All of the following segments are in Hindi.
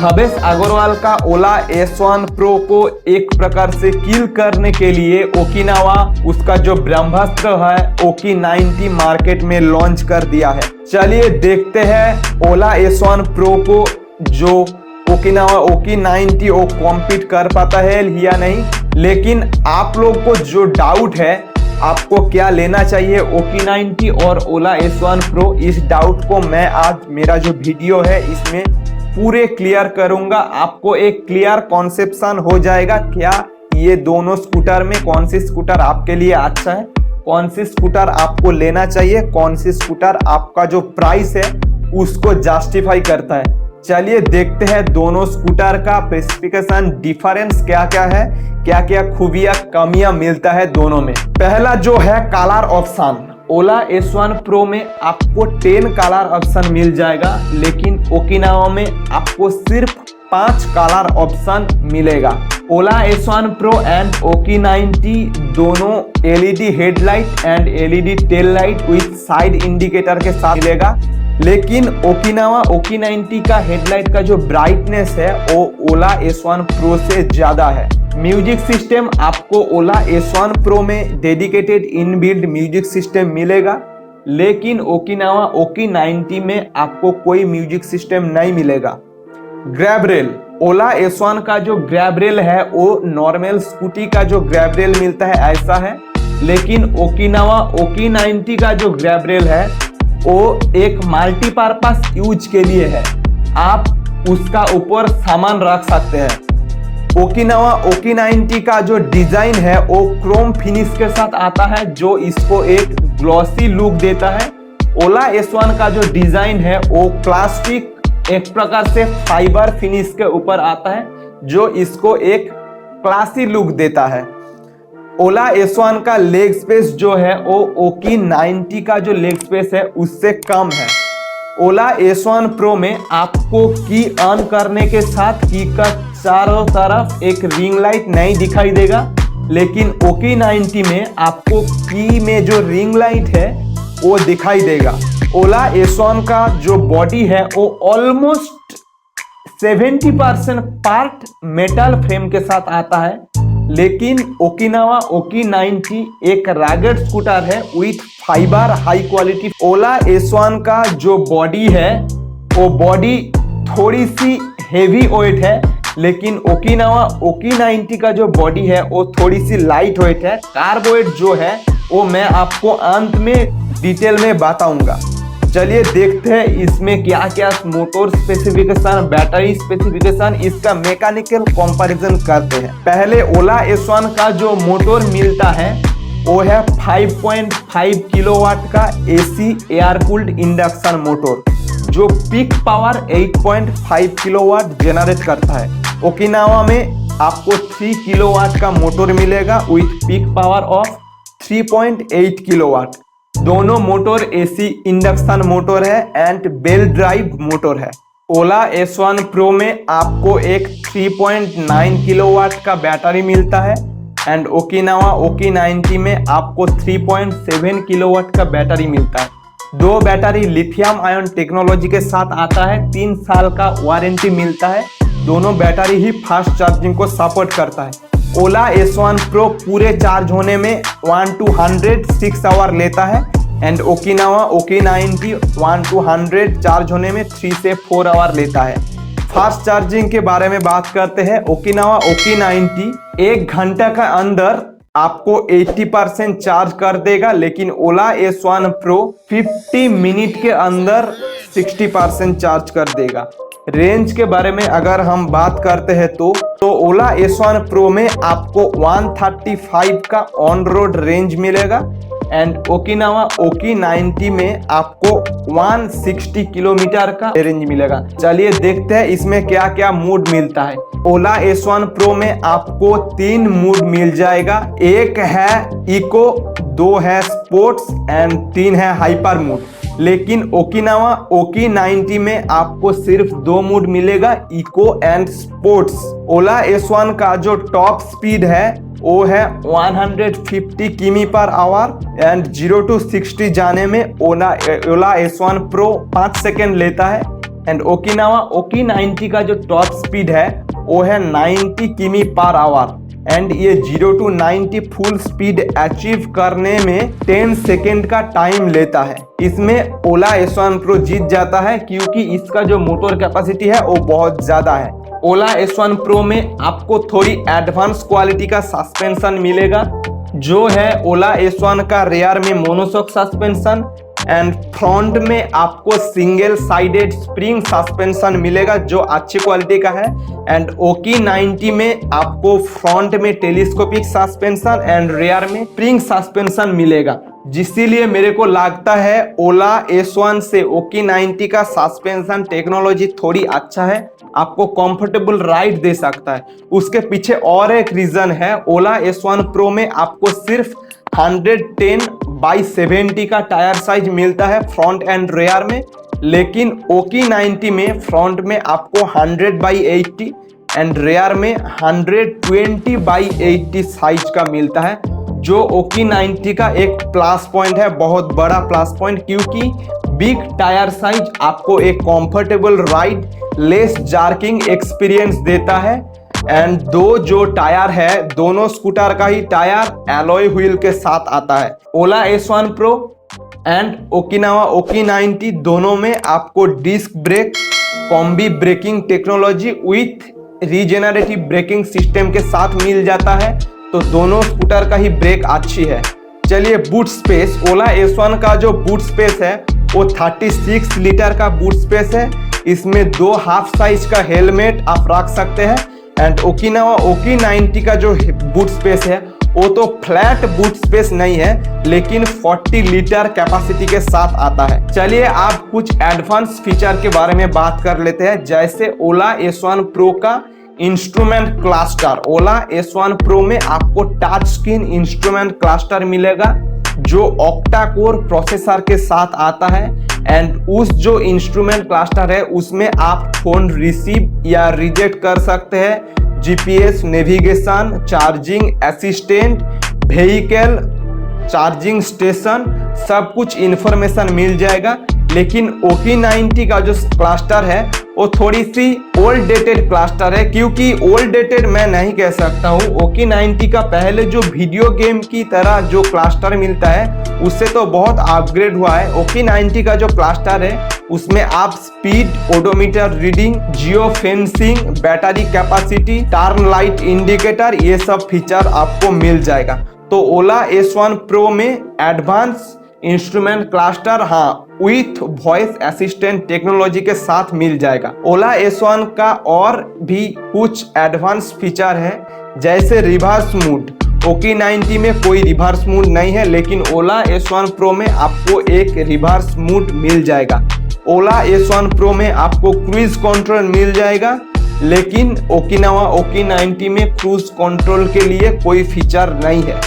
भवेश अग्रवाल का ओला S1 Pro को एक प्रकार से किल करने के लिए ओकिनावा उसका जो ब्रह्मास्त्र है ओकी 90 मार्केट में लॉन्च कर दिया है। चलिए देखते हैं ओला S1 Pro को जो ओकिनावा ओकी 90 वो कॉम्पीट कर पाता है या नहीं। लेकिन आप लोग को जो डाउट है आपको क्या लेना चाहिए ओकी 90 और ओला S1 Pro, इस डाउट को मैं आज मेरा जो वीडियो है इसमें पूरे क्लियर करूंगा। आपको एक क्लियर कॉन्सेप्शन हो जाएगा क्या ये दोनों स्कूटर में कौन सी स्कूटर आपके लिए अच्छा है, कौन सी स्कूटर आपको लेना चाहिए, कौन सी स्कूटर आपका जो प्राइस है उसको जस्टिफाई करता है। चलिए देखते हैं दोनों स्कूटर का स्पेसिफिकेशन डिफरेंस क्या क्या है, क्या क्या खूबियां कमियां मिलता है दोनों में। पहला जो है कलर ऑप्शन, ओला S1 Pro में आपको 10 कलर ऑप्शन मिल जाएगा, लेकिन ओकिनावा में आपको सिर्फ 5 कलर ऑप्शन मिलेगा। ओला S1 Pro एंड ओकी 90 दोनों LED headlight and LED tail light with side indicator के साथ मिलेगा, लेकिन ओकिनावा ओकी 90 का हेडलाइट का जो ब्राइटनेस है वो ओला S1 Pro से ज्यादा है। म्यूजिक सिस्टम आपको ओला S1 Pro में डेडिकेटेड इनबिल्ट म्यूजिक सिस्टम मिलेगा, लेकिन ओकिनावा ओकी 90 में आपको कोई म्यूजिक सिस्टम नहीं मिलेगा। ग्रैब रेल, ओला S1 का जो ग्रैब रेल है वो नॉर्मल स्कूटी का जो ग्रैब रेल मिलता है ऐसा है, लेकिन ओकिनावा ओकी 90 का जो ग्रैब रेल है वो एक मल्टीपर्पस यूज के लिए है। आप उसका ऊपर सामान रख सकते हैं। ओकिनावा ओकी 90 का जो डिजाइन है वो क्रोम फिनिश के साथ आता है जो इसको एक ग्लॉसी लुक देता है। ओला S1 का जो डिजाइन है वो प्लास्टिक एक प्रकार से फाइबर फिनिश के ऊपर आता है जो इसको एक क्लासी लुक देता है। ओला S1 का लेग स्पेस जो है वो ओकी 90 का जो लेग स्पेस है उससे कम है। ओला S1 Pro में आपको की ऑन करने के साथ की का चारों तरफ एक रिंग लाइट नहीं दिखाई देगा, लेकिन ओकी 90 में आपको की में जो रिंग लाइट है वो दिखाई देगा। ओला S1 का जो बॉडी है वो ऑलमोस्ट 70% पार्ट मेटल फ्रेम के साथ आता है, लेकिन ओकिनावा ओकी 90 एक रैगड स्कूटर है with fibre high quality. Ola S1 का जो बॉडी है वो बॉडी थोड़ी सी हेवी वेट है, लेकिन ओकिनावा ओकी 90 का जो बॉडी है वो थोड़ी सी लाइट वेट है। कार्बोवेट जो है वो मैं आपको अंत में डिटेल में बताऊंगा। चलिए देखते हैं इसमें क्या क्या मोटर स्पेसिफिकेशन, बैटरी स्पेसिफिकेशन, इसका मैकेनिकल कंपैरिजन करते हैं। पहले ओला S1 का जो मोटर मिलता है वो है 5.5 किलोवाट का AC air cooled induction motor जो पीक पावर 8.5 किलोवाट जनरेट करता है। ओकिनावा में आपको 3 किलोवाट का मोटर मिलेगा with peak power of 3.8 kilowatt. दोनों मोटर AC इंडक्शन मोटर है एंड बेल ड्राइव मोटर है। ओला S1 Pro में आपको एक 3.9 किलोवाट का बैटरी मिलता है एंड ओकिनावा ओकी 90 में आपको 3.7 किलोवाट का बैटरी मिलता है। दो बैटरी लिथियम आयन टेक्नोलॉजी के साथ आता है, 3 साल का वारंटी मिलता है। दोनों बैटरी ही फास्ट चार्जिंग को सपोर्ट करता है। ओला S1 Pro पूरे चार्ज होने में 1 to 100 6 आवर लेता है and Okinawa Okhi 90 1 to 100 charge होने में 3 से 4 आवर लेता है। फास्ट चार्जिंग के बारे में बात करते हैं। ओकिनावा ओकी 90 1 घंटा का अंदर आपको 80% चार्ज कर देगा, लेकिन ओला S1 Pro 50 मिनट के अंदर 60% चार्ज कर देगा। रेंज के बारे में अगर हम बात करते हैं तो ओला S1 Pro में आपको 135 का ऑन रोड रेंज मिलेगा एंड ओकिनावा ओकी 90 में आपको 160 किलोमीटर का रेंज मिलेगा। चलिए देखते हैं इसमें क्या क्या मोड मिलता है। ओला S1 Pro में आपको 3 मोड मिल जाएगा, एक है इको, 2 है स्पोर्ट्स एंड 3 है हाइपर मोड। लेकिन ओकिनावा ओकी 90 में आपको सिर्फ 2 मोड मिलेगा, eco and sports. Ola S1 का जो टॉप स्पीड है वो है 150 किमी पर आवर एंड 0 to 60 जाने में ओला S1 Pro 5 सेकेंड लेता है, एंड ओकिनावा ओकी 90 का जो टॉप स्पीड है वो है 90 किमी पर आवर एंड ये 0 to 90 फुल स्पीड अचीव करने में 10 सेकेंड का टाइम लेता है। इसमें ओला S1 Pro जीत जाता है क्योंकि इसका जो मोटर कैपेसिटी है वो बहुत ज्यादा है। ओला S1 Pro में आपको थोड़ी एडवांस क्वालिटी का सस्पेंशन मिलेगा जो है ओला S1 का रेयर में मोनोशॉक सस्पेंशन एंड फ्रंट में आपको सिंगल साइडेड स्प्रिंग सस्पेंशन मिलेगा जो अच्छी क्वालिटी का है एंड ओकी 90 में आपको फ्रंट में टेलीस्कोपिक सस्पेंशन एंड रेयर में स्प्रिंग सस्पेंशन मिलेगा, जिसलिए मेरे को लगता है ओला S1 से ओकी 90 का सस्पेंशन टेक्नोलॉजी थोड़ी अच्छा है, आपको कंफर्टेबल राइड दे सकता है। उसके पीछे और एक रीजन है, ओला S1 Pro में आपको सिर्फ 110/70 का टायर साइज मिलता है फ्रंट एंड रेयर में, लेकिन ओकी 90 में फ्रंट में आपको 100/80 एंड रेयर में 120/80 साइज का मिलता है, जो ओकी 90 का एक प्लस पॉइंट है, बहुत बड़ा प्लस पॉइंट, क्योंकि बिग टायर साइज आपको एक comfortable ride, less jerking experience देता है एंड दो जो टायर है दोनों स्कूटर का ही टायर एलॉय व्हील के साथ आता है। Ola S1 Pro and Okinawa Okhi 90 दोनों में आपको disc brake combi braking technology with regenerative braking system के साथ मिल जाता है, तो दोनों स्कूटर का ही ब्रेक अच्छी है। चलिए बूट स्पेस, ओला S1 का जो बूट स्पेस है वो 36 लीटर का बूट स्पेस है। इसमें 2 हाफ साइज का हेलमेट आप रख सकते हैं एंड ओकिनावा ओकी 90 का जो बूट स्पेस है वो तो फ्लैट बूट स्पेस नहीं है, लेकिन 40 लीटर कैपेसिटी के साथ आता है। चलिए आप कुछ एडवांस फीचर के बारे में बात कर लेते हैं, जैसे ओला S1 Pro का इंस्ट्रूमेंट क्लस्टर। ओला S1 Pro में आपको टच स्क्रीन इंस्ट्रूमेंट क्लस्टर मिलेगा जो ऑक्टा कोर प्रोसेसर के साथ आता है एंड उस जो इंस्ट्रूमेंट क्लस्टर है उसमें आप फोन रिसीव या रिजेक्ट कर सकते हैं, GPS, navigation, charging assistant, vehicle charging station, सब कुछ इंफॉर्मेशन मिल जाएगा। लेकिन ओकी 90 का जो क्लस्टर है वो थोड़ी सी ओल्ड डेटेड क्लस्टर है, क्योंकि ओल्ड डेटेड मैं नहीं कह सकता हूँ, ओकी 90 का पहले जो वीडियो गेम की तरह जो क्लस्टर मिलता है उससे तो बहुत अपग्रेड हुआ है। ओकी 90 का जो क्लस्टर है उसमें आप speed, odometer reading, geo fencing, battery capacity, turn light indicator, ये सब फीचर आपको मिल जाएगा। तो ओला S1 Pro में advance instrument cluster with voice assistant technology के साथ मिल जाएगा। ओला S1 का और भी कुछ एडवांस फीचर है, जैसे रिवर्स मूड। ओकी 90 में कोई रिवर्स मूड नहीं है, लेकिन ओला S1 Pro में आपको एक रिवर्स मूड मिल जाएगा। ओला S1 Pro में आपको क्रूज कंट्रोल मिल जाएगा, लेकिन ओकिनावा ओकी 90 में क्रूज कंट्रोल के लिए कोई फीचर नहीं है।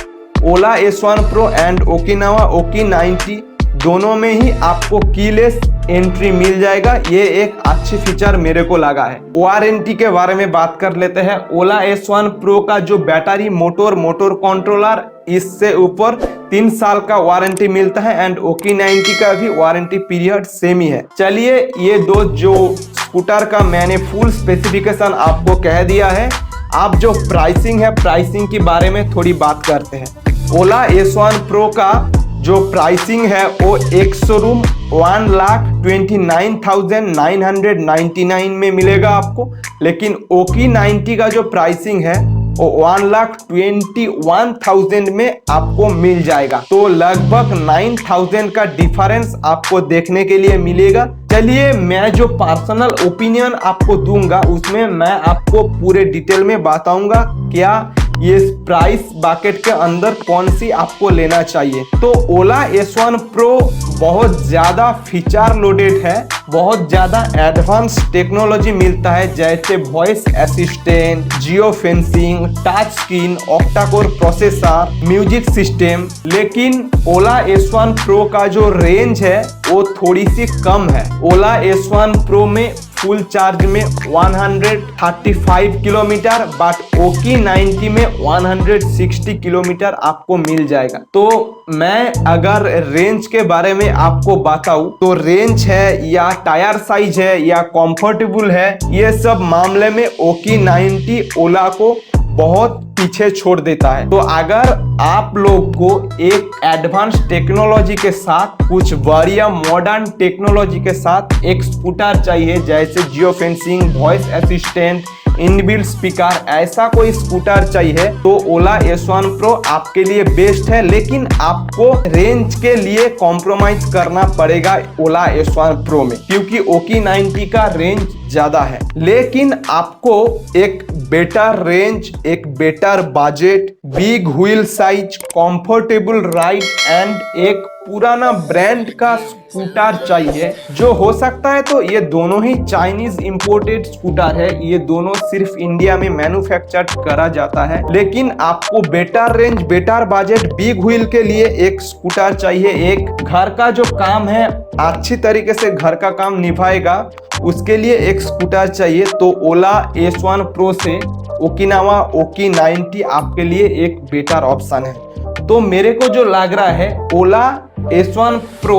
Ola S1 Pro and Okinawa Okhi 90 दोनों में ही आपको कीलेस एंट्री मिल जाएगा, ये एक अच्छी फीचर मेरे को लगा है। वारंटी के बारे में बात कर लेते हैं। ओला S1 Pro का जो बैटरी, मोटर कंट्रोलर, इससे ऊपर 3 साल का वारंटी मिलता है एंड ओकी 90 का भी वारंटी पीरियड सेम ही है। चलिए ये दो जो स्कूटर का मैंने फुल स्पेसिफिकेशन आपको कह दिया है, आप जो प्राइसिंग है प्राइसिंग के बारे में थोड़ी बात करते हैं। ओला S1 Pro का जो प्राइसिंग है वो एक शोरूम 1,29,999 में मिलेगा आपको, लेकिन ओकी 90 का जो प्राइसिंग है वो 1,21,000 में आपको मिल जाएगा, तो लगभग 9,000 का डिफरेंस आपको देखने के लिए मिलेगा। चलिए मैं जो पर्सनल ओपिनियन आपको दूंगा उसमें मैं आपको पूरे डिटेल में बताऊंगा क्या ये प्राइस बकेट के अंदर कौन सी आपको लेना चाहिए। तो ओला S1 Pro बहुत ज्यादा फीचर लोडेड है, बहुत ज्यादा एडवांस टेक्नोलॉजी मिलता है, जैसे voice assistant, geo fencing, touch screen, octa core processor, music system. लेकिन ओला S1 Pro का जो रेंज है वो थोड़ी सी कम है। ओला S1 Pro में फुल चार्ज में 135 किलोमीटर, बट ओकी 90 में 160 किलोमीटर आपको मिल जाएगा। तो मैं अगर रेंज के बारे में आपको बताऊं तो रेंज है या टायर साइज है या कंफर्टेबल है, ये सब मामले में ओकी 90 ओला को बहुत पीछे छोड़ देता है। तो अगर आप लोग को एक एडवांस टेक्नोलॉजी के साथ, कुछ बढ़िया मॉडर्न टेक्नोलॉजी के साथ एक स्कूटर चाहिए, जैसे geo fencing, voice assistant, inbuilt speaker, ऐसा कोई स्कूटर चाहिए तो ओला S1 Pro आपके लिए बेस्ट है। लेकिन आपको रेंज के लिए कॉम्प्रोमाइज करना पड़ेगा ओला S1 Pro में, क्योंकि ओकी 90 का रेंज ज्यादा है। लेकिन आपको एक बेटर रेंज, एक better budget, big wheel size, comfortable ride and एक पुराना ब्रांड का स्कूटर चाहिए, जो हो सकता है तो ये दोनों ही चाइनीज इंपोर्टेड स्कूटर है, ये दोनों सिर्फ इंडिया में मैन्युफैक्चर्ड करा जाता है। लेकिन आपको better range, better budget, big wheel के लिए एक स्कूटर चाहिए, एक घर का जो काम है अच्छी तरीके से घर का काम निभाएगा, उसके लिए एक स्कूटर चाहिए। तो ओला S1 Pro से ओकिनावा ओकी 90 आपके लिए एक बेटर ऑप्शन है। तो मेरे को जो लग रहा है ओला S1 Pro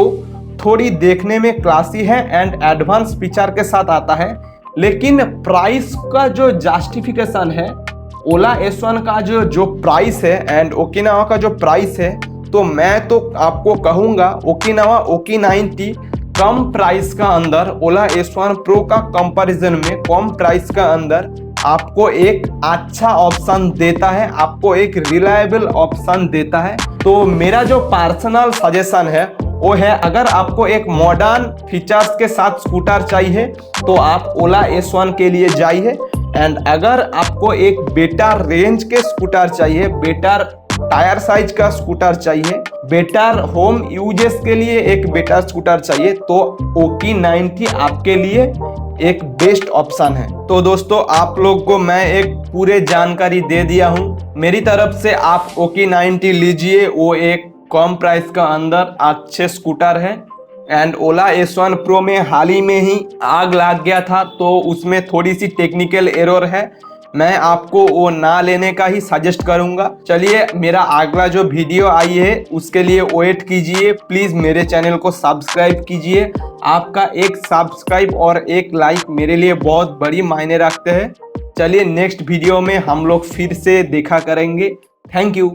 थोड़ी देखने में क्लासी है एंड एडवांस फीचर के साथ आता है, लेकिन प्राइस का जो जस्टिफिकेशन है, ओला S1 का जो प्राइस है एंड ओकिनावा का जो प्राइस है, तो मैं तो आपको कहूँगा ओकिनावा ओकी 90 कम प्राइस का अंदर ओला S1 Pro का कंपैरिजन में कम प्राइस का अंदर आपको एक अच्छा ऑप्शन देता है, आपको एक रिलायबल ऑप्शन देता है। तो मेरा जो पर्सनल सजेशन है वो है, अगर आपको एक मॉडर्न फीचर्स के साथ स्कूटर चाहिए तो आप ओला S1 के लिए जाइए, एंड अगर आपको एक बेटर रेंज के स्कूटर चाहिए, बेटर टायर साइज का स्कूटर चाहिए, बेटर होम यूजेस के लिए एक बेटर स्कूटर चाहिए, तो ओकी 90 आपके लिए एक बेस्ट ऑप्शन है। तो दोस्तों, आप लोग को मैं एक पूरे जानकारी दे दिया हूं। मेरी तरफ से आप ओकी 90 लीजिए, वो एक कम प्राइस का अंदर अच्छे स्कूटर है। एंड ओला S1 Pro में हाल ही में ही आग लग गया था, तो उसमें थोड़ी सी टेक्निकल एरर है, मैं आपको वो ना लेने का ही सजेस्ट करूंगा। चलिए, मेरा अगला जो वीडियो आई है उसके लिए वेट कीजिए। प्लीज मेरे चैनल को सब्सक्राइब कीजिए, आपका एक सब्सक्राइब और एक लाइक मेरे लिए बहुत बड़ी मायने रखते हैं। चलिए, नेक्स्ट वीडियो में हम लोग फिर से देखा करेंगे। Thank you.